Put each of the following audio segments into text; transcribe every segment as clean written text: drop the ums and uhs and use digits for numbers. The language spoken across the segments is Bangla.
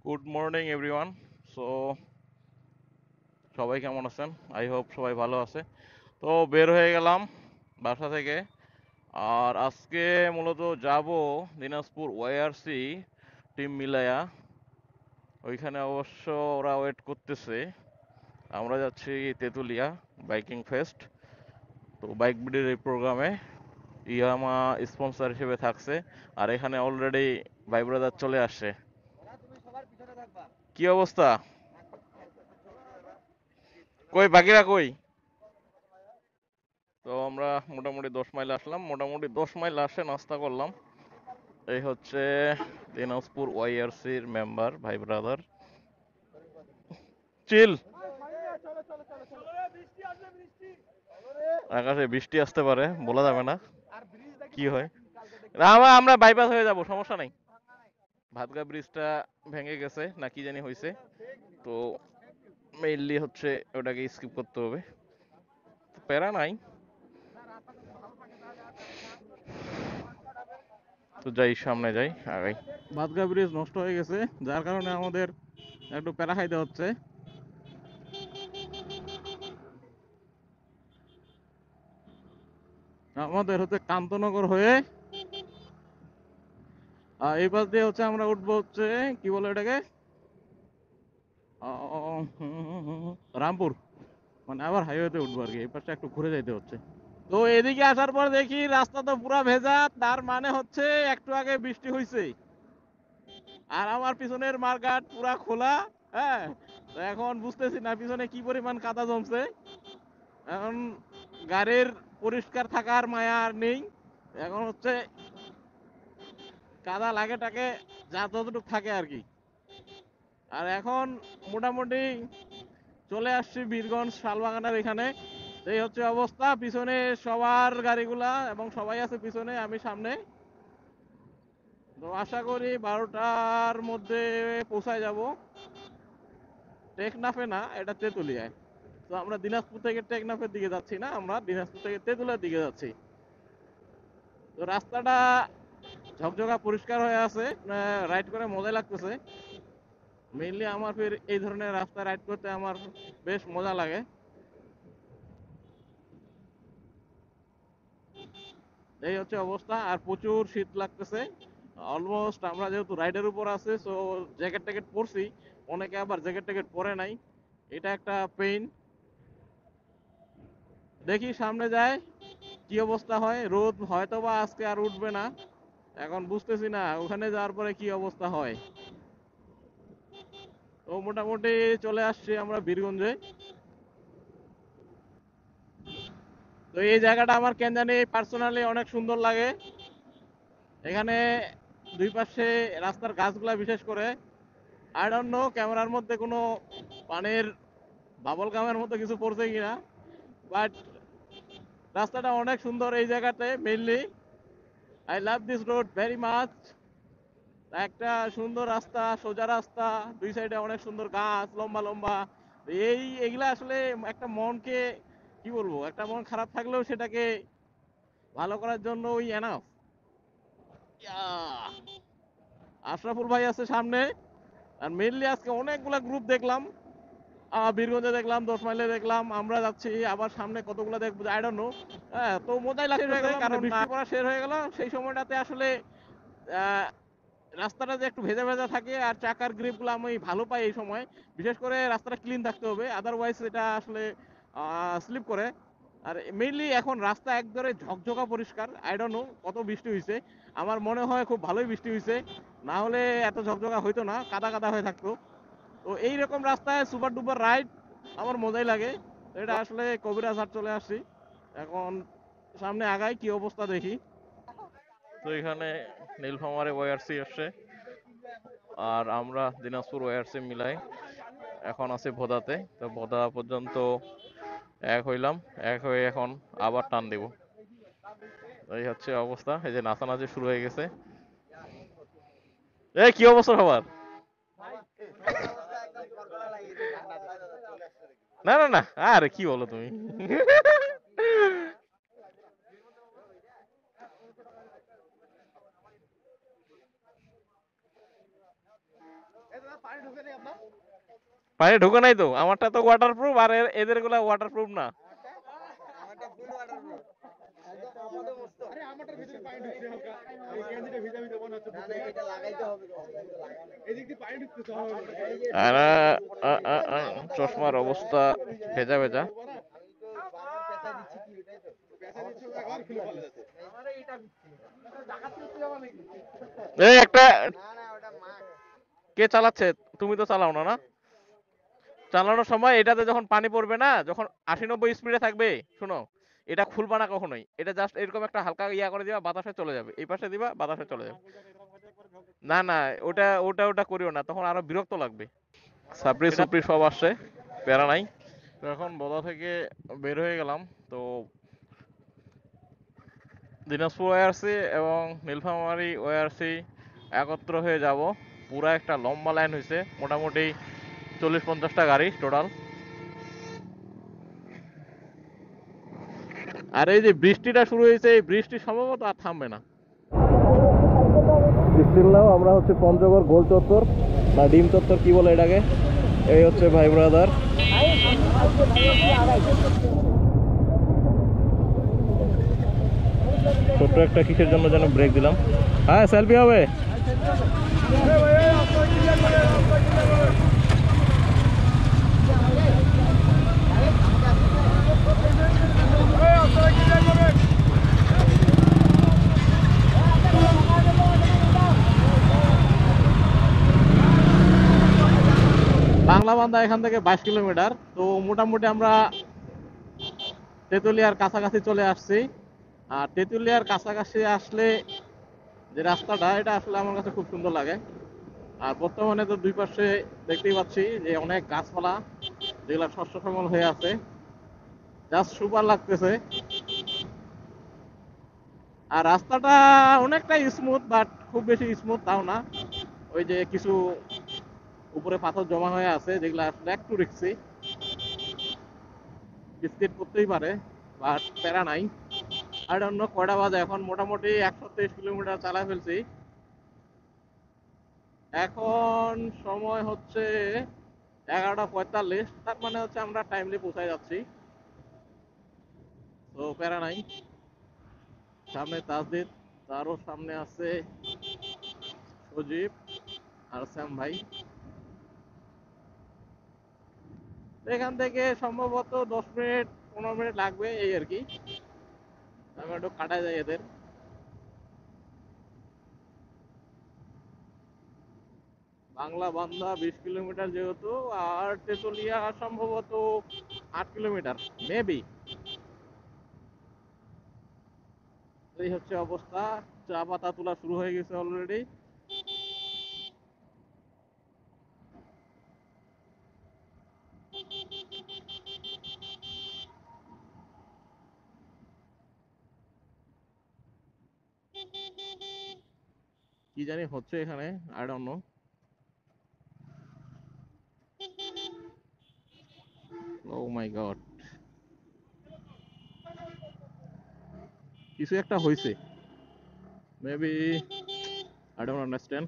Good morning everyone. সো সবাই কেমন আছেন? আই হোপ সবাই ভালো আছে। তো বের হয়ে গেলাম বাসা থেকে। আর আজকে মূলত যাব দিনাজপুর ওয়াইআরসি টিম মিলায়া। ওইখানে অবশ্য ওরা ওয়েট করতেছে। আমরা যাচ্ছি তেঁতুলিয়া বাইকিং ফেস্ট। তো বাইক বিডির এই প্রোগ্রামে ইয়ামা স্পন্সর হিসেবে থাকছে। আর এখানে অলরেডি ভাই ব্রাদার চলে আসছে। কি অবস্থা? কই বাকিরা কই? তো আমরা মোটামুটি 10 মাইল আসলাম, মোটামুটি 10 মাইল আসে নাস্তা করলাম। এই হচ্ছে দিনাজপুর ওয়াইআরসির মেম্বার ভাই ব্রাদার। চিল। আকাশে বৃষ্টি আসতে পারে, বলা যাবে না কি হয়। না, আমরা বাইপাস হয়ে যাব, সমস্যা নাই। ভাতগা ব্রিজটা ভেঙে গেছে না কি জানি হয়েছে, তো মেইনলি হচ্ছে ওটাকে স্কিপ করতে হবে। প্যারা নাই। তো যাই, সামনে যাই, আগাই। ভাতগা ব্রিজ নষ্ট হয়ে গেছে, যার কারণে আমাদের একটু প্যারা খাইতে হচ্ছে। আমাদের হচ্ছে কান্তনগর হয়ে এই পাশ দিয়ে হচ্ছে আমরা উঠবো হচ্ছে, কি বলে এটাকে, রামপুর। মানে আবার হাইওয়েতে উঠবো আর কি, এই পাশটা একটু ঘুরে যাইতে হচ্ছে। তো এদিকে আসার পর দেখি রাস্তা তো পুরা ভেজা, তার মানে হচ্ছে একটু আগে বৃষ্টি হয়েছে। আর আমার পিছনের মার্কাট পুরা খোলা। হ্যাঁ, তো এখন বুঝতেছি না পিছনে কি পরিমাণ কাদা জমছে। এখন গাড়ির পরিষ্কার থাকার মায়া আর নেই। এখন হচ্ছে কাদা লাগে টাকে যা যতটুকু থাকে আর কি। আর এখন মোটামুটি চলে আসছি বীরগঞ্জ শালবাগানের এখানে। এই হচ্ছে অবস্থা, পিছনে সবার গাড়িগুলা এবং সবাই আছে পিছনে, আমি সামনে। তো আশা করি 12টার মধ্যে পৌঁছায় যাব। টেকনাফে না, এটা তেঁতুলিয়ায়। তো আমরা দিনাজপুর থেকে টেকনাফের দিকে যাচ্ছি না, আমরা দিনাজপুর থেকে তেঁতুলিয়ার দিকে যাচ্ছি। তো রাস্তাটা ঝকঝকা পরিষ্কার হয়ে আছে, রাইড করে মজা লাগতেছে। মেইনলি আমার ফির এই ধরনের রাস্তা রাইড করতে আমার বেশ মজা লাগে। এই হচ্ছে অবস্থা, আর প্রচুর শীত লাগতেছে। অলমোস্ট আমরা যেহেতু রাইডের উপর আছে, সো জ্যাকেট ট্যাকেট পরছি। অনেকে আবার জ্যাকেট ট্যাকেট পরে নাই, এটা একটা পেইন। দেখি সামনে যায় কি অবস্থা হয়। রোদ হয়তো বা আজকে আর উঠবে না, এখন বুঝতেছি না ওখানে যাওয়ার পরে কি অবস্থা হয়। তো মোটামুটি চলে আসছি আমরা বীরগঞ্জে। তো এই জায়গাটা আমার কেন জানি পার্সোনালি অনেক সুন্দর লাগে। এখানে দুই পাশে রাস্তার গাছগুলা বিশেষ করে, আই ডোন্ট নো ক্যামেরার মধ্যে কোনো পানির বাবল গামের মতো কিছু পড়ছে কিনা, বাট রাস্তাটা অনেক সুন্দর এই জায়গাতে। Mainly I love this road very much. একটা সুন্দর রাস্তা, সোজা রাস্তা, দুই সাইডে অনেক সুন্দর গাছ, লম্বা লম্বা। এগুলা আসলে একটা মনকে, কি বলবো, একটা মন খারাপ থাকলেও সেটাকে ভালো করার জন্য ওই এনাফ। আশরাফুল ভাই আছে সামনে। আর মেইনলি আজকে অনেকগুলা গ্রুপ দেখলাম, বীরগঞ্জে দেখলাম, 10 মাইলে দেখলাম, আমরা যাচ্ছি আবার সামনে কতগুলো দেখবো আই ডোন্ট নো। হ্যাঁ, তো মজাই লাগতেছে, কারণ বৃষ্টি পড়া শেষ হয়ে গেল। সেই সময়টাতে আসলে আহ, রাস্তাটা যে একটু ভেজা ভেজা থাকে, আর চাকার গ্রিপগুলো আমি ভালো পাই এই সময়। বিশেষ করে রাস্তাটা ক্লিন থাকতে হবে, আদারওয়াইজ এটা আসলে স্লিপ করে। আর মেইনলি এখন রাস্তা একবারে ঝকঝকা পরিষ্কার। আই ডোন্ট নো কত বৃষ্টি হয়েছে, আমার মনে হয় খুব ভালোই বৃষ্টি হয়েছে, না হলে এত ঝকঝকা হইতো না, কাদা কাদা হয়ে থাকতো। তো এইরকম রাস্তায় সুপার ডুপার রাইড আমার মজাই লাগে। এটা আসলে কবিরাজ হাট চলে আসছি, এখন সামনে আগাই কি অবস্থা দেখি। তো এখানে নীলফামারী ওয়াইআরসি আসছে, আর আমরা দিনাজপুর ওয়াইআরসি মিলাই এখন আছি ভোদাতে। তো ভোদা পর্যন্ত এক হইলাম, এক হয়ে এখন আবার টান দিব। এই হচ্ছে অবস্থা, এই যে নাচানাচি শুরু হয়ে গেছে। এই কি অবস্থা সবার? না না না, আরে কি বলো তুমি? পানি ঢুকে নাই তো, আমারটা তো ওয়াটারপ্রুফ আর এদের গুলা ওয়াটারপ্রুফ না। আর চশমার অবস্থা ভেজা ভেজা। এই একটা কে চালাচ্ছে? তুমি তো চালাও না না? চালানোর সময় এটাতে যখন পানি পড়বে না, যখন 80-90 স্পিডে থাকবে, শুনো, এটা খুলবা না কখনোই। এটা জাস্ট এরকম একটা হালকা ইয়া করে দিবা, বাতাসে চলে যাবে, এই পাশে দিবা, বাতাসে চলে যাবে। না না, ওটা ওটা ওটা করিও না, তখন আরো বিরক্ত লাগবে। সাপ্রি সুপ্রি সব আসছে, প্যারা নাই। তো এখন বদা থেকে বের হয়ে গেলাম। তো দিনাজপুর ওআরসি এবং নীলফামারী ওআরসি একত্র হয়ে যাব। পুরা একটা লম্বা লাইন হয়েছে, মোটামুটি 40-50টা গাড়ি টোটাল। আর এই যে বৃষ্টিটা শুরু হয়েছে, এই বৃষ্টি সম্ভবত আর থামবে না। স্টিল নাও আমরা হচ্ছে পঞ্চগড় গোল চত্বর না ডিম চত্বর কি বলে এটাকে। এই হচ্ছে ভাই ব্রাদার। ছোট্ট একটা কিসের জন্য যেন ব্রেক দিলাম। হ্যাঁ, সেলফি হবে। বাংলাবান্ধা এখান থেকে 22 কিলোমিটার। তো মোটামুটি আমরা তেঁতুলিয়ার কাছাকাছি চলে আসছি। আর তেঁতুলিয়ার কাছাকাছি আসলে যে রাস্তাটা, এটা আসলে আমার কাছে খুব সুন্দর লাগে। আর বর্তমানে তো দুই পাশে দেখতেই পাচ্ছি যে অনেক গাছপালা, যেগুলা শস্য শ্যামল হয়ে আছে, জাস্ট সুপার লাগতেছে। আর রাস্তাটা অনেকটা স্মুথ, বাট খুব বেশি স্মুথ তাও না। ওই যে কিছু উপরে পাথর জমা হয়ে আছে, যেগুলো আসলে একটু রিস্কি, স্কিড করতেই পারে, বাট প্যারা নাই। আর অন্য কয়টা বাজে এখন? মোটামুটি 123 কিলোমিটার চালা ফেলছি। এখন সময় হচ্ছে 11:45, তার মানে হচ্ছে আমরা টাইমলি পৌঁছায় যাচ্ছি। তো প্যারা নাই। সামনে তাজদিদ, তারও সামনে আছে সজীব আর শ্যাম ভাই। এখান থেকে সম্ভবত 10-15 মিনিট লাগবে, এই আর কি। আমি একটু কাটায় যাই এদের। বাংলা বান্ধা 20 কিলোমিটার যেহেতু, আর তেতুলিয়া সম্ভবত 8 কিলোমিটার মেবি। এই হচ্ছে অবস্থা। চা পাতা তোলা শুরু হয়ে গেছে অলরেডি। কি জানি হচ্ছে এখানে, I don't know. Oh my god, কিছু একটা হয়েছে মেবি, আই ডোন্ট আন্ডারস্ট্যান্ড।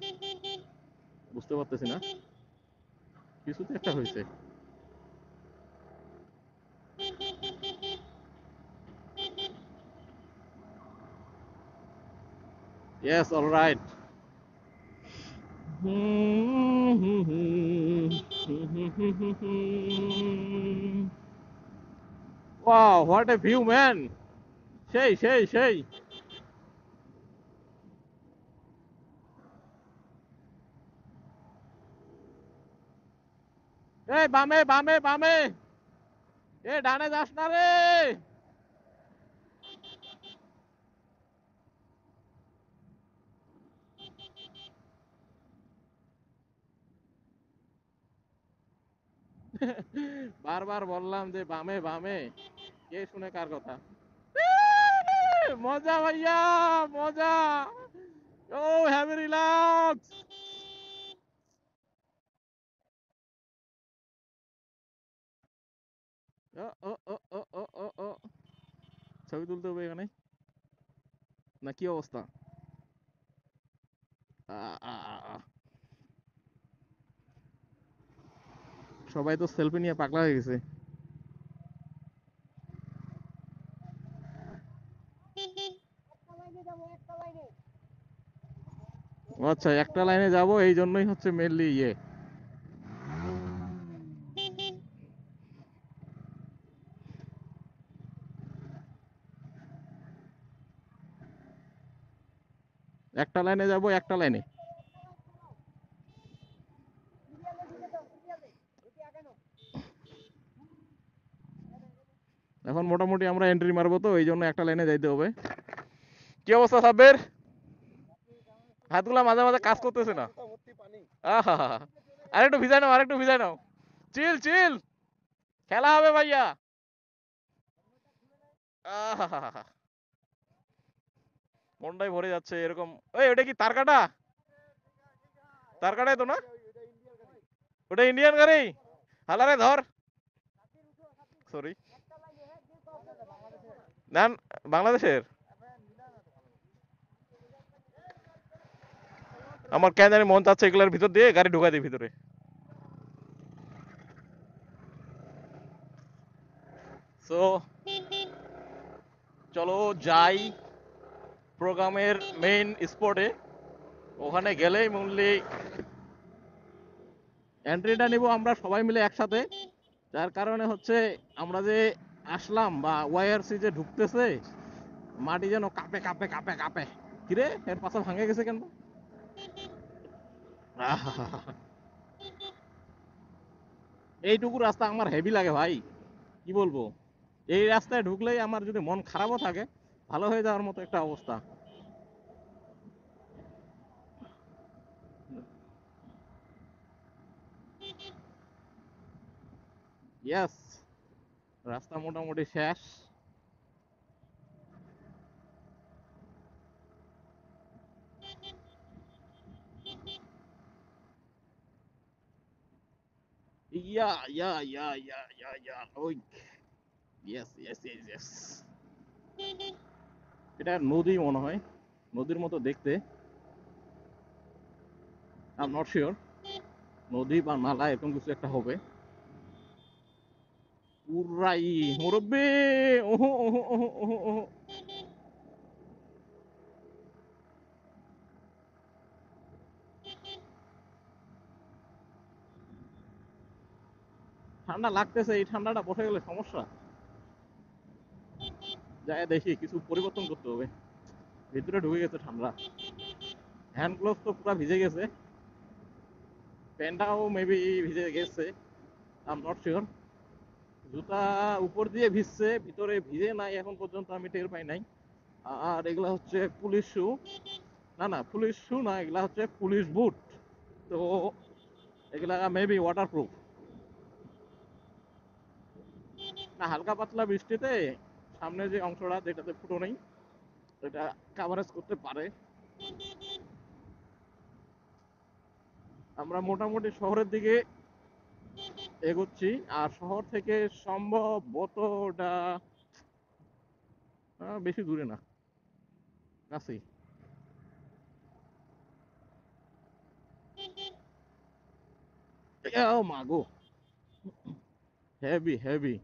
বুঝতে পারতেছি না, কিছু তো একটা হয়েছে। Yes, alright. Wow, what a view man! সেই সেই সেই! এই বামে বামে বামে! এ ডানে যাস না রে! বারবার বললাম যে বামে বামে, কে শুনে কার কথা? মজা ভাইয়া, মজা! ও হ্যাভ রিল্যাক্স। ও ও ও ও ও ও ও। ছবি তুলতে হবে এখানে না? কি অবস্থা? আ, আ, আ, আ। সবাই তো সেলফি নিয়ে পাগলা হয়ে গেছে। আচ্ছা, একটা লাইনে যাব, এই জন্যই হচ্ছে মেনলি একটা লাইনে যাব, একটা লাইনে। এখন মোটামুটি আমরা এন্ট্রি মারবো, তো এই জন্য একটা লাইনে যাইতে হবে। কি অবস্থা সাব্বির? হাতগুলা মাঝে মাঝে কাজ করতেছে না। আহা, আরেকটু ভিজাই নাও, আরেকটু ভিজাই নাও। চিল চিল, খেলা হবে ভাইয়া। আহা, মনটাই ভরে যাচ্ছে এরকম। ওই ওটা কি তার কাটা? তার কাটাই তো না? ওটা ইন্ডিয়ান গাড়ি। হালারে ধর। সরি, না, বাংলাদেশের। আমার কেন জানি মন চাচ্ছে এগুলোর ভিতর দিয়ে গাড়ি ঢুকাই দিই ভিতরে। সো চলো যাই প্রোগ্রামের মেইন স্পটে। ওখানে গেলেই মূল্যে এন্ট্রিটা নিব আমরা সবাই মিলে একসাথে। যার কারণে হচ্ছে আমরা যে আসলাম বা ওয়াইআরসি যে ঢুকতেছে, মাটি যেন কাঁপে কাঁপে কাঁপে কাঁপে। কিরে, এর পাশা ভাঙে গেছে কেন? এইটুকু রাস্তা আমার হেভি লাগে ভাই, কি বলবো। এই রাস্তায় ঢুকলেই আমার যদি মন খারাপও থাকে, ভালো হয়ে যাওয়ার মতো একটা অবস্থা। ইয়েস, রাস্তা মোটামুটি শেষ। ইয়া ইয়া ইয়া ইয়া ইয়া ইয়া ওই, ইয়েস ইয়েস ইয়েস ইয়েস। এটা নদী মনে হয়, নদীর মতো দেখতে। আই এম নট শিওর, নদী বা নালা এরকম কিছু একটা হবে। পুরাই মুরব্বি। ওহো ওহো ওহো ওহো ওহো। ঠান্ডা লাগতেছে, এই ঠান্ডাটা বসে গেলে সমস্যা। যাই দেখি কিছু পরিবর্তন করতে হবে। ভিতরে ঢুকে গেছে ঠান্ডা। হ্যান্ড গ্লোভস তো পুরো ভিজে গেছে, প্যান্টটাও মেবি ভিজে গেছে, আই এম নট শিওর। জুতা উপর দিয়ে ভিজছে, ভিতরে ভিজে নাই এখন পর্যন্ত, আমি টের পাই নাই। আর এগুলা হচ্ছে পুলিশ শু। না না, পুলিশ শু না, এগুলা হচ্ছে পুলিশ বুট। তো এগুলা মেবি ওয়াটারপ্রুফ। না, হালকা পাতলা বৃষ্টিতে সামনে যে অংশটা যেটাতে ফুটো নেই, এটা কাভারেজ করতে পারে। আমরা মোটামুটি শহরের দিকে এগোচ্ছি, আর শহর থেকে সম্ভবত ওটা বেশি দূরে না, কাছেই। ও মাগো, হেভি হেভি।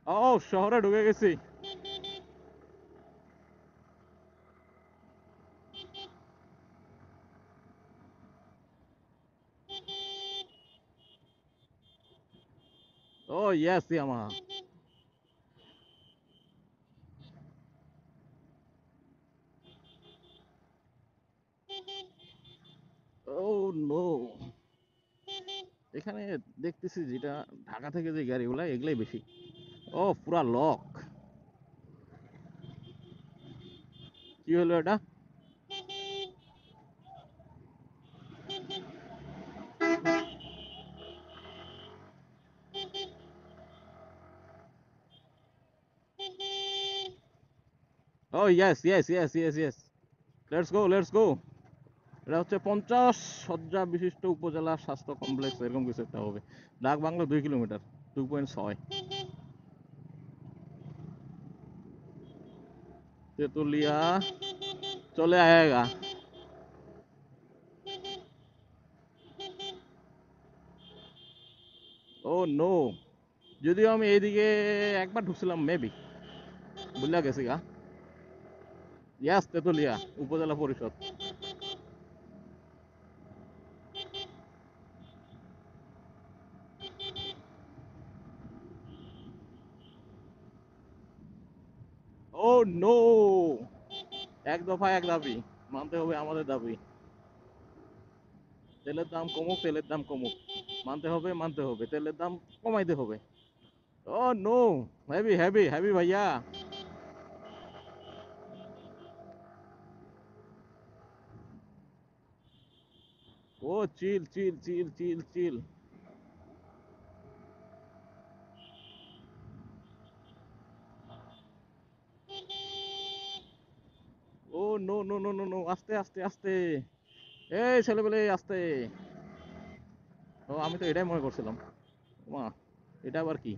ও, শহরে ঢুকে গেছি। ও ইয়েস ইয়ামা। ও নো, এখানে দেখতেছি যেটা ঢাকা থেকে যে গাড়িগুলা এগুলাই বেশি। ও পুরা লক। কি হলো এটা? Oh yes yes yes yes yes, let's go let's go. এটা হচ্ছে 50 শয্যা বিশিষ্ট উপজেলা স্বাস্থ্য কমপ্লেক্স, এরকম কিছু একটা হবে। ডাক বাংলো 2 কিলোমিটার, 2.6। তেতুলিয়া চলে আয়েগা। ও নো, যদিও আমি এইদিকে একবার ঢুকছিলাম মেবি, বুঝলা গেছি গা। ইয়াস, তেতুলিয়া উপজেলা পরিষদ। ও নো, এক দফা এক দাবি, মানতে হবে আমাদের দাবি। তেলের দাম কমুক, তেলের দাম কমুক, মানতে হবে, মানতে হবে, তেলের দাম কমাইতে হবে। Oh no, heavy heavy heavy ভাইয়া। Oh chill chill chill chill chill. Oh no no no no no, আস্তে আস্তে আস্তে, এই ছেলেবেলে আস্তে। ও আমি তো এটাই মনে করছিলাম। মা, এটা আবার কি?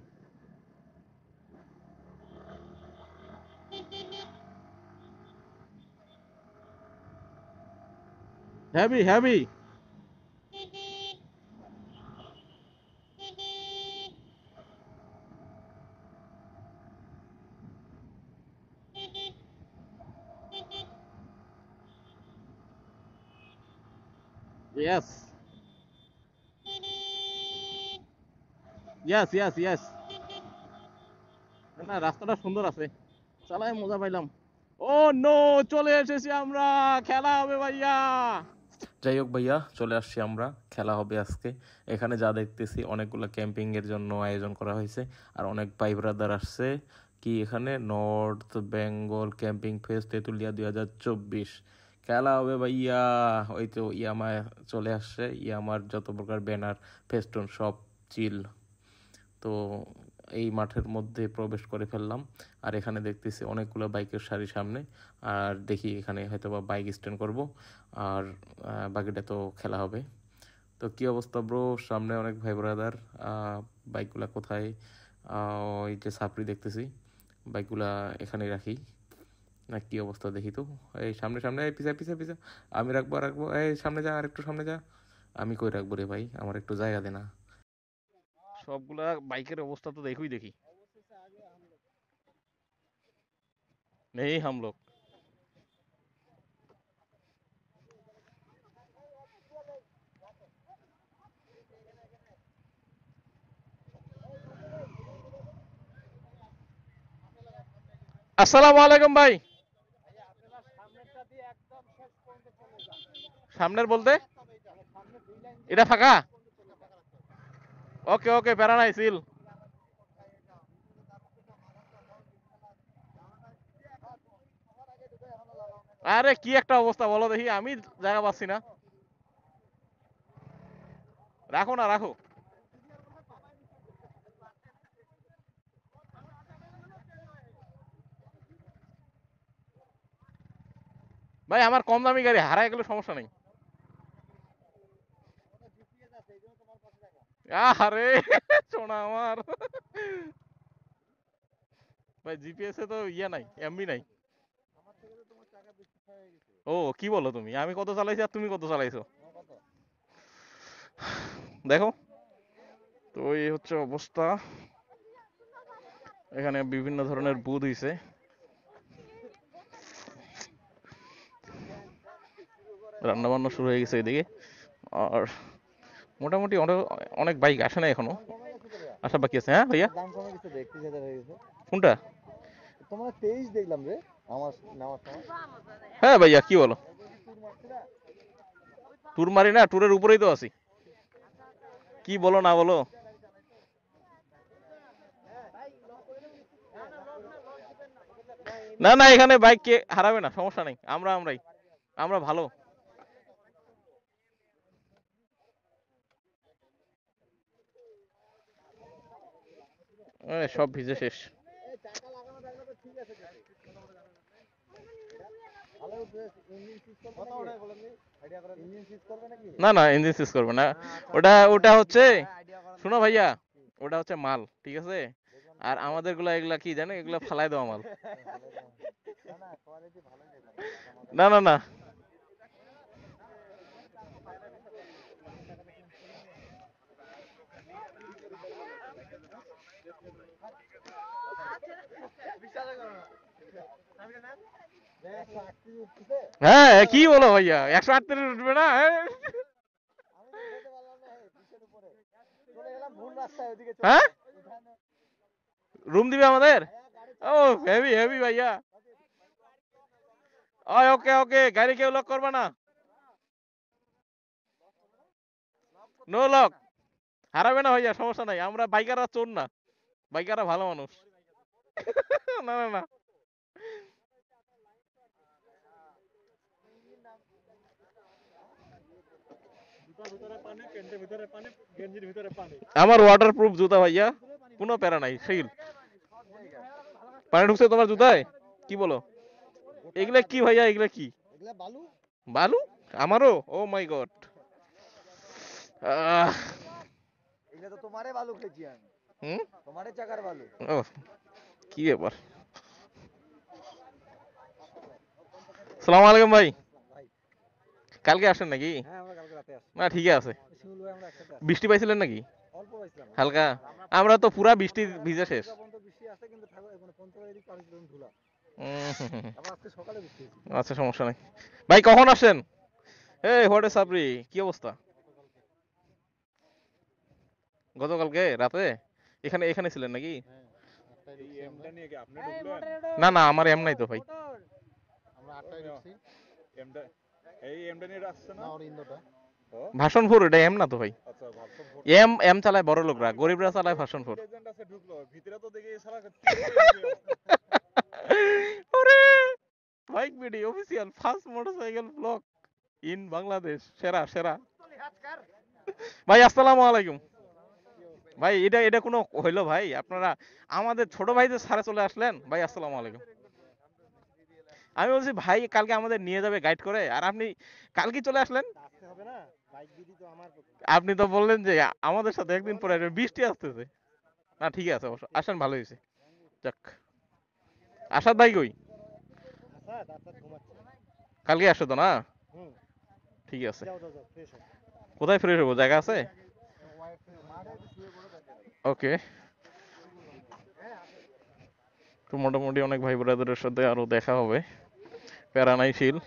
Heavy heavy. Yes yes yes yes. না, রাস্তাটা সুন্দর আছে, চালাই মজা পাইলাম। ও নো, চলে এসেছি আমরা, খেলা হবে ভাইয়া। যাই হোক ভাইয়া, চলে আসছি আমরা, খেলা হবে আজকে। এখানে যা দেখতেছি অনেকগুলো ক্যাম্পিংয়ের জন্য আয়োজন করা হয়েছে, আর অনেক ভাই ব্রাদার আসছে। কি এখানে North Bengal camping fest Tetulia 2024 খেলা হবে ভাইয়া। ওই তো ইয়ামা চলে আসছে, ইয়ামার যত প্রকার ব্যানার ফেস্টুন সব চিল। তো এই মাঠের মধ্যে প্রবেশ করে ফেললাম, আর এখানে দেখতেছি অনেকগুলো বাইকের সারি সামনে। আর দেখি এখানে হয়তো বা বাইক স্ট্যান্ড করব, আর বাকিটা তো খেলা হবে। তো কি অবস্থা ব্রো, সামনে অনেক ভাই ব্রাদার। বাইকগুলা কোথায়? ওই যে সাপড়ি দেখতেছি, বাইকগুলা এখানে রাখি না, কি অবস্থা দেখি তো। এই সামনে সামনে, এই পিছা পিছা পিছা, আমি রাখবো রাখবো, এই সামনে যা, আর একটু সামনে যা। আমি কই রাখবো রে ভাই, আমার একটু জায়গা দে না। সবগুলা বাইকের অবস্থা তো দেখুই দেখি, নেই হাম লোক। আসসালামু আলাইকুম ভাই। সামনের বলতে এটা ফাঁকা? ওকে ওকে, প্যারা নাই, সিল। আরে কি একটা অবস্থা বলো দেখি, আমি জায়গা পাচ্ছি না। রাখো না, রাখো। ভাই আমার কম দামি গাড়ি, হারায় গেলে সমস্যা নেই। আরে শোনা আমার, ভাই জিপিএস এ তো ইয়া নাই, এমবি নাই। ও কি বলো তুমি, আমি কত চালাইছি আর তুমি কত চালাইছো দেখো। তো এই হচ্ছে অবস্থা, এখানে বিভিন্ন ধরনের বুথ হইছে। রান্না বান্না শুরু হয়ে গেছে এদিকে। আর মোটামুটি অনেক অনেক বাইক আসে না এখনো, আসা বাকি আছে। হ্যাঁ ভাইয়া, দাম কমে গেছে রে, 31,000 হয়ে গেছে। কোনটা? তোমার 23 দেখলাম রে আমার নেওয়ার সময়। হ্যাঁ ভাইয়া, কি বলো? ট্যুর মারি না, ট্যুরের উপরেই তো আছি। কি বলো না বলো। না না, এখানে বাইক কে হারাবে না, সমস্যা নেই, আমরাই, আমরা ভালো। সব ভিজে শেষ। না না, ইঞ্জিন সিজ করবে না। ওটা ওটা হচ্ছে, শোনো ভাইয়া, ওটা হচ্ছে মাল, ঠিক আছে। আর আমাদের গুলা এগুলা কি জানে, এগুলা ফালাই দেওয়া মাল। না না না, হ্যাঁ কি বলো ভাইয়া 138 উঠবে না? হ্যাঁ রুম দিবে আমাদের? ও হেভি হেভি ভাইয়া। ওকে ওকে, গাড়ি কেউ লক করবে না, নো লক। হারাবে না ভাইয়া, সমস্যা নাই, আমরা বাইকাররা চোর না, বাইকাররা ভালো মানুষ। না না না, আমার ওয়াটারপ্রুফ জুতা ভাইয়া, কোনো প্যারা নাই, শিল। পানি ঢুকছে তোমার জুতায়? কি বলো এগুলা কি ভাইয়া, এগুলা কি? বালু। বালু? আমারও? ও মাই গড। এগুলা তো তোমারে বালু খেয়েছি আমি। তোমারে চাকার বালু। ও কি ব্যাপার। আসসালামু আলাইকুম ভাই। কালকে আসেন নাকি? হ্যাঁ আমরা কালকে রাতে আসছি। না ঠিক আছে। শিমুল ভাই আমরা একসাথে আসছি। বৃষ্টি পাইছিলেন নাকি? অল্প পাইছিলাম। হালকা। আমরা তো পুরা বৃষ্টি ভিজে শেষ। পর্যন্ত বৃষ্টি আছে কিন্তু এখন পঞ্চগড়ের এদিকে পানি একদম ধুলা। আবার আজকে সকালে বৃষ্টি হয়েছে। আচ্ছা সমস্যা নাই। ভাই কখন আসেন? এই হোয়াট ইজ সাবরি, কি অবস্থা? গতকালকে রাতে এখানে এখানে ছিলেন নাকি? না না আমার এম নাই তো ভাই। আমরা 8টায় ঢুকছি। এমটা এই এমটা নিয়ে আসছে না ওর ইন্দোটা। ভাষণপুর, এটা এম না তো ভাই। আচ্ছা ভাষণপুর। এম এম চালায় বড় লোকরা, গরিবরা চালায় ভাষণপুর। এজেন্ট আছে ঢুকলো ভিতরে তো দেখি সারা ওরে bike BD official first motorcycle blog in Bangladesh, সেরা সেরা। ভাই আসসালামু আলাইকুম। ভাই এটা এটা কোনো হইলো ভাই? আপনারা আমাদের ছোট ভাইদের ছাড়া চলে আসলেন। ভাই আসসালামু আলাইকুম। আমি বলছি ভাই কালকে আমাদের নিয়ে যাবে গাইড করে, আর আপনি কালকে চলে আসলেন। আপনি তো বললেন যে আমাদের সাথে একদিন পরে আসবেন, বৃষ্টি আসতেছে। না ঠিক আছে, অবশ্য আসেন, ভালো হয়েছে। যাক, আসাদ ভাই কই? কালকে আসো তো না? ঠিক আছে। কোথায় ফ্রেশ হবো, জায়গা আছে? ওকে, তো মোটামুটি অনেক ভাই ব্রাদারের সাথে আরো দেখা হবে, প্যারা নাই শিল।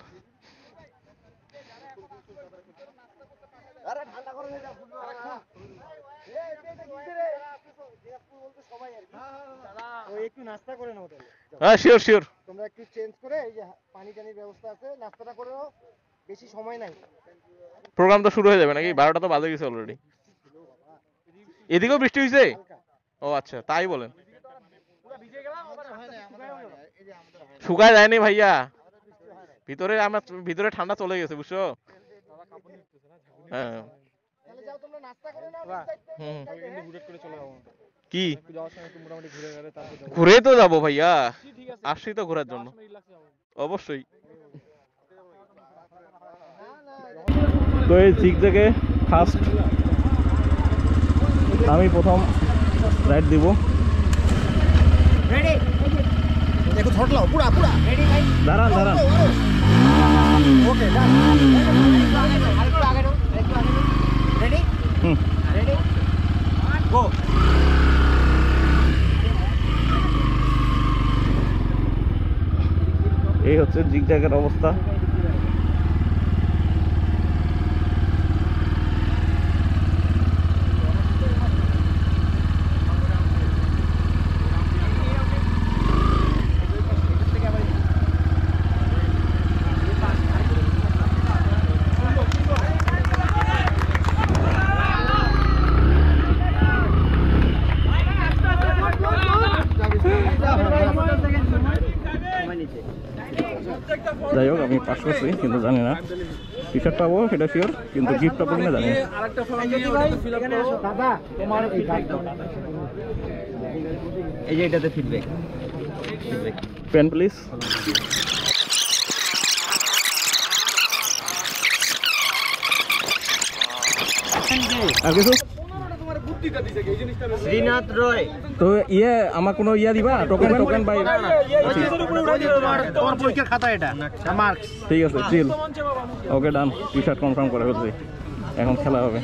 একটু নাস্তা করে নাও তাহলে। হ্যাঁ শিওর শিওর। তোমরা একটু চেঞ্জ করে এই যে পানি টানির ব্যবস্থা আছে, নাস্তাটা করে নাও, বেশি সময় নাই। প্রোগ্রাম তো শুরু হয়ে যাবে নাকি? 12টা তো বাজে গেছে অলরেডি। এদিকেও বৃষ্টি হয়েছে? ও আচ্ছা, তাই বলেন। শুকায় যায়নি ভাইয়া, ভিতরে আমার ভিতরে ঠান্ডা চলে গেছে বুঝছো। হ্যাঁ কি ঘুরে তো যাবো ভাইয়া, আসছি তো ঘোরার জন্য অবশ্যই। তো এই জিগ থেকে ফার্স্ট আমি প্রথম রাইড দিব। রেডি দেখো থটলাও পুরা পুরা রেডি ভাই, দাঁড়ান দাঁড়ান। ওকে ডান, আরেকটু আগে দাও, একটু আগে দাও। Ready ready go. এই হচ্ছে জিগজ্যাগের অবস্থা। যাই হোক, আমি পাস করছি কিন্তু জানি না টি শার্ট পাবো সেটা শিওর, কিন্তু গিফট পাবো কিনা জানি না। এই যে এটাতে ফিডব্যাক পেন প্লিজ। আর কিছু? শ্রীনাথ রয়। তো ইয়ে আমার কোনো ইয়া দিবা, টোকেন টোকেন বাই? তোমার পরীক্ষার খাতা এটা মার্কস। ঠিক আছে, চিল। ওকে ডান, টি শার্ট কনফার্ম করে ফেলছি, এখন খেলা হবে।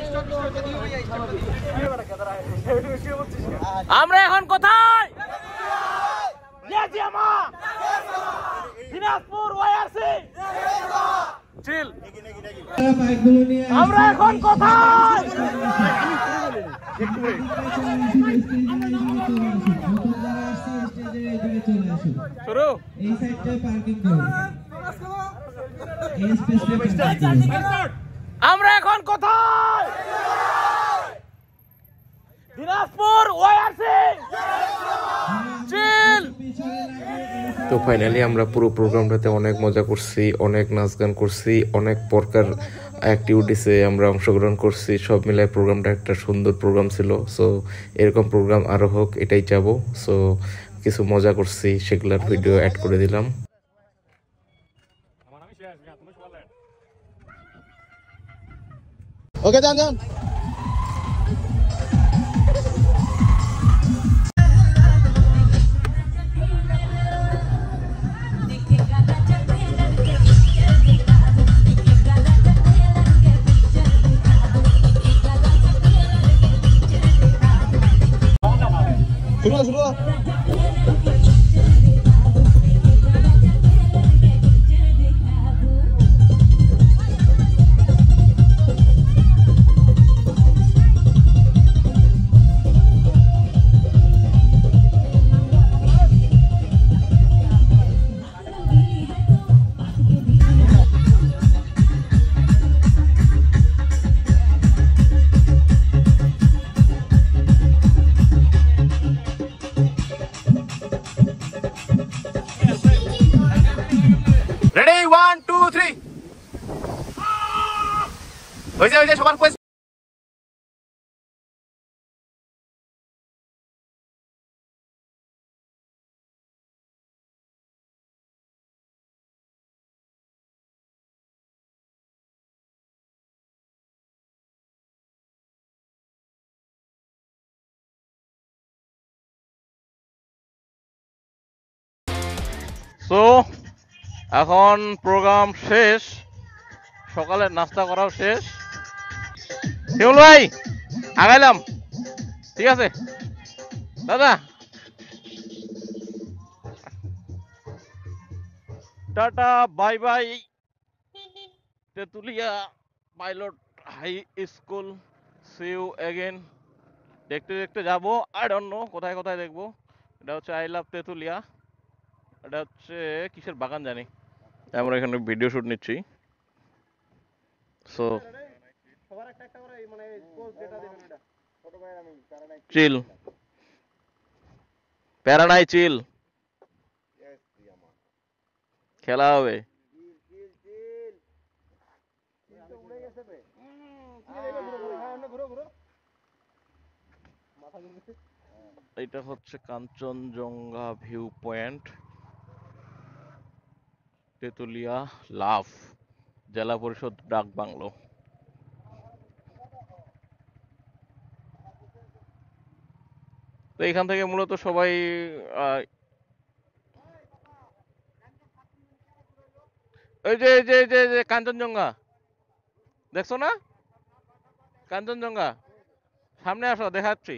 আমরা এখন কোথায়? দিনাজপুর ওয়াইআরসি চিল। আমরা এখন কোথায়? শুরু। আমরা এখন কোথায়? দিনাজপুর ওয়াইআরসি চিল। তো ফাইনালি আমরা পুরো প্রোগ্রামটাতে অনেক মজা করছি, অনেক নাচ গান করছি, অনেক প্রকার অ্যাক্টিভিটিসে আমরা অংশগ্রহণ করছি। সব মিলায় প্রোগ্রামটা একটা সুন্দর প্রোগ্রাম ছিল। সো এরকম প্রোগ্রাম আরও হোক, এটাই চাবো। সো কিছু মজা করছি, সেগুলোর ভিডিও অ্যাড করে দিলাম। ওকে যান যান। শুরু শুরু। রেডি 1 2 3 হইছে সবার কোয়েস। সো এখন প্রোগ্রাম শেষ, সকালের নাস্তা করাও শেষ। শিমুল ভাই আগাইলাম, ঠিক আছে দাদা, tata bye bye. Tetulia pilot high school, see you again. দেখতে দেখতে যাবো, আই ডোন্ট নো কোথায় কোথায় দেখবো। এটা হচ্ছে আই লাভ তেতুলিয়া, এটা হচ্ছে কিসের বাগান জানি। আমরা এখানে ভিডিও শুট নিচ্ছি। সো চিল, প্যারা নাই, চিল, খেলা হবে। এটা হচ্ছে কাঞ্চনজঙ্ঘা ভিউ পয়েন্ট, তেতুলিয়া লাভ, জেলা পরিষদ ডাক বাংলো। তো এখান থেকে মূলত সবাই এই যে এই যে এই যে এই যে কাঞ্চনজঙ্ঘা দেখছো না? কাঞ্চনজঙ্ঘা সামনে আসো, দেখাচ্ছি,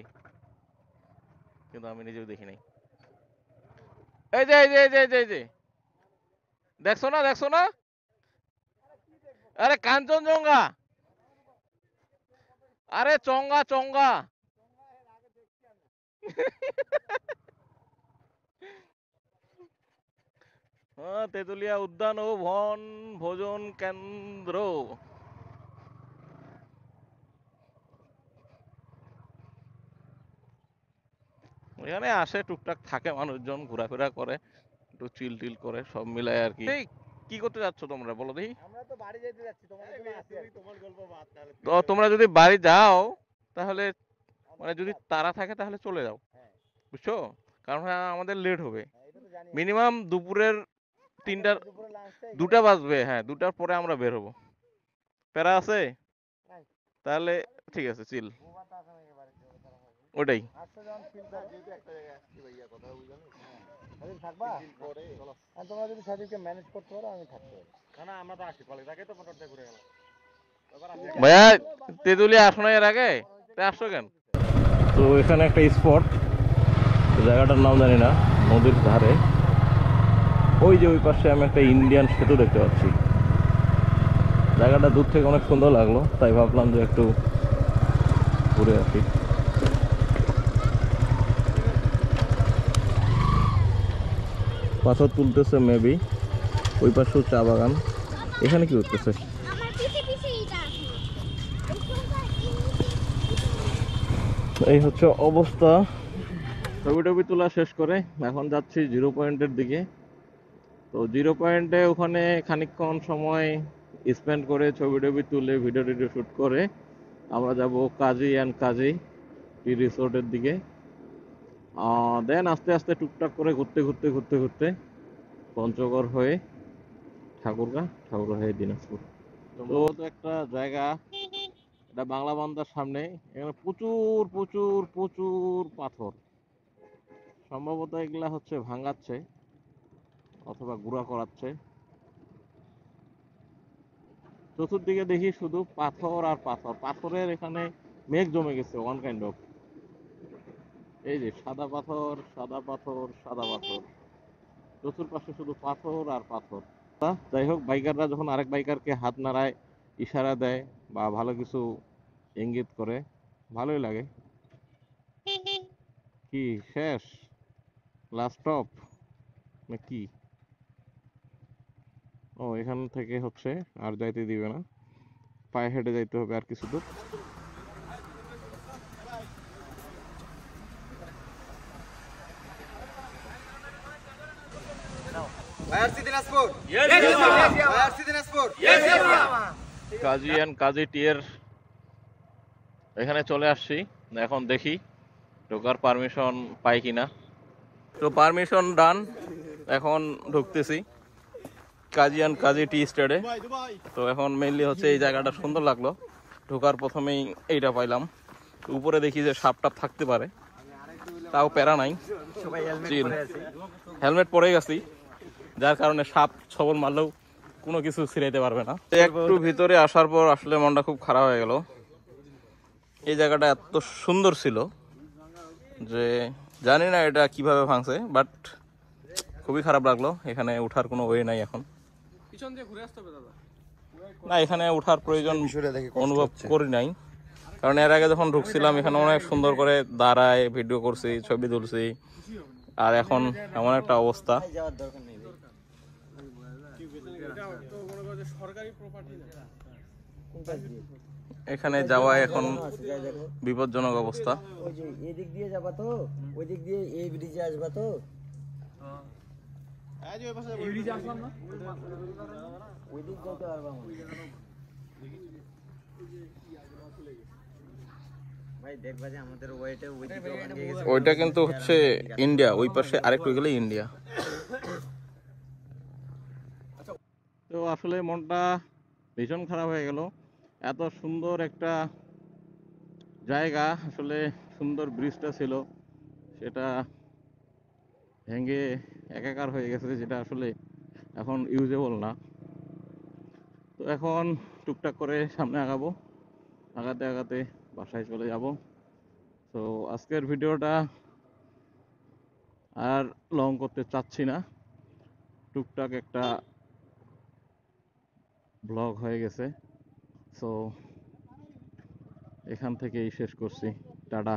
কিন্তু আমি নিজেও দেখি নাই। এই যে এই যে এই যে এই যে এই যে দেখছো না, দেখছো না? আরে কাঞ্চনজঙ্ঘা, আরে চঙ্গা চঙ্গা। তেতুলিয়া উদ্যান ও বন ভোজন কেন্দ্র। এখানে আসে টুকটাক থাকে মানুষজন, ঘোরাফেরা করে, একটু চিল টিল করে, সব মিলায় আর কি। কি করতে যাচ্ছ তোমরা বলো দেখি? আমরা তো বাড়ি যেতে যাচ্ছি, তোমাদের জন্য আসি আর কি। তোমার গল্প বাদ তাহলে। তো তোমরা যদি বাড়ি যাও তাহলে মানে যদি তারা থাকে তাহলে চলে যাও, বুঝছো? কারণ আমাদের লেট হবে, এটা তো জানি। মিনিমাম দুপুরের 3টার দুপুরে লাঞ্চটা 2টা বাজবে। হ্যাঁ 2টার পরে আমরা বের হবো। প্যারা আছে তাহলে ঠিক আছে, চিল, ওটাই। আসছে যখন ফিল দাও, যেহেতু একটা জায়গায় আসছি ভাইয়া, কথা বুঝলেন? হ্যাঁ থাকবা পরে চলো। আর তোমরা যদি সাদিককে ম্যানেজ করতে পারো আমি থাকতে পারি। না না আমরা তো আসি, কলেজ আগে তো মোটরটা ঘুরে গেলাম। ভাইয়া তেতুলিয়া আসো না এর আগে, আসছো কেন? তো এখানে একটা স্পট, জায়গাটার নাম জানি না, নদীর ধারে ওই যে ওই পাশে আমি একটা ইন্ডিয়ান সেতু দেখতে পাচ্ছি। জায়গাটা দূর থেকে অনেক সুন্দর লাগলো, তাই ভাবলাম যে একটু ঘুরে আসি। পাথর তুলতেছে মেবি, ওই পাশেও চা বাগান। এখানে কি করতেছে? এই হচ্ছে অবস্থা। ছবি টবি তোলা শেষ করে এখন যাচ্ছি জিরো পয়েন্টের দিকে। তো জিরো পয়েন্টে ওখানে খানিকক্ষণ সময় স্পেন্ড করে ছবি টবি তুলে ভিডিও টিডিও শ্যুট করে আমরা যাব কাজী অ্যান্ড কাজী টি রিসোর্টের দিকে। দেন আস্তে আস্তে টুকটাক করে ঘুরতে ঘুরতে ঘুরতে ঘুরতে পঞ্চগড় হয়ে ঠাকুরগাঁ, ঠাকুরগাঁ হয়ে দিনাজপুর। তো একটা জায়গা, এটা বাংলা বান্দার সামনে। এখানে প্রচুর প্রচুর প্রচুর পাথর, সম্ভবত এগুলা হচ্ছে ভাঙাচ্ছে অথবা গুঁড়া করাচ্ছে। চতুর্দিকে দেখি শুধু পাথর আর পাথর, পাথরের এখানে মেঘ জমে গেছে ওয়ান কাইন্ড অফ। এই যে সাদা পাথর সাদা পাথর সাদা পাথর, চতুর্পাশে শুধু পাথর আর পাথর। যাই হোক, বাইকাররা যখন আরেক বাইকারকে হাত নাড়ায়, ইশারা দেয় বা ভালো কিছু ইঙ্গিত করে, ভালোই লাগে। কি শেষ, লাস্ট স্টপ নাকি? ও, এখান থেকে হচ্ছে আর যাইতে দিবে না, পায়ে হেঁটে যাইতে হবে আর কিছু দূর। কাজী অ্যান্ড কাজী টিয়ের এখানে চলে আসছি। এখন দেখি ঢোকার পারমিশন পাই কিনা। তো পারমিশন ডান, এখন ঢুকতেছি কাজী অ্যান্ড কাজী টি স্টেটে। তো এখন মেইনলি হচ্ছে এই জায়গাটা সুন্দর লাগলো, ঢোকার প্রথমেই এইটা পাইলাম। উপরে দেখি যে সাপ টাপ থাকতে পারে, তাও প্যারা নাই, হেলমেট পরে গেছি, যার কারণে সাপ ছবল মারলেও কোনো কিছু ছিড়াইতে পারবে না। একটু ভিতরে আসার পর আসলে মনটা খুব খারাপ হয়ে গেল। এই জায়গাটা এত সুন্দর ছিল যে জানি না এটা কিভাবে ভাঙছে, বাট খুবই খারাপ লাগলো। এখানে ওঠার কোনো ওয়ে নাই এখন, না এখানে ওঠার প্রয়োজন অনুভব করি নাই, কারণ এর আগে যখন ঢুকছিলাম এখানে অনেক সুন্দর করে দাঁড়ায় ভিডিও করছি, ছবি তুলছি। আর এখন এমন একটা অবস্থা, এখানে যাওয়া এখন বিপজ্জনক অবস্থা। এদিক দিয়ে যাবা তো, ওই দিক দিয়ে এই ব্রিজে আসবা তো। ওই দিক যেতে পারবা ভাই, দেখবা যে আমাদের ওয়েটে ওই দিকে গেছে। ওইটা কিন্তু হচ্ছে ইন্ডিয়া, ওই পাশে আরেকটু গেলে ইন্ডিয়া। তো আসলে মনটা ভীষণ খারাপ হয়ে গেল। এত সুন্দর একটা জায়গা, আসলে সুন্দর ব্রিজটা ছিল, সেটা ভেঙে একাকার হয়ে গেছে, যেটা আসলে এখন ইউজেবল না। তো এখন টুকটাক করে সামনে আগাবো, আগাতে আগাতে বাসায় চলে যাব। তো আজকের ভিডিওটা আর লং করতে চাচ্ছি না, টুকটাক একটা ব্লগ হয়ে গেছে। সো এখান থেকেই শেষ করছি, টাটা।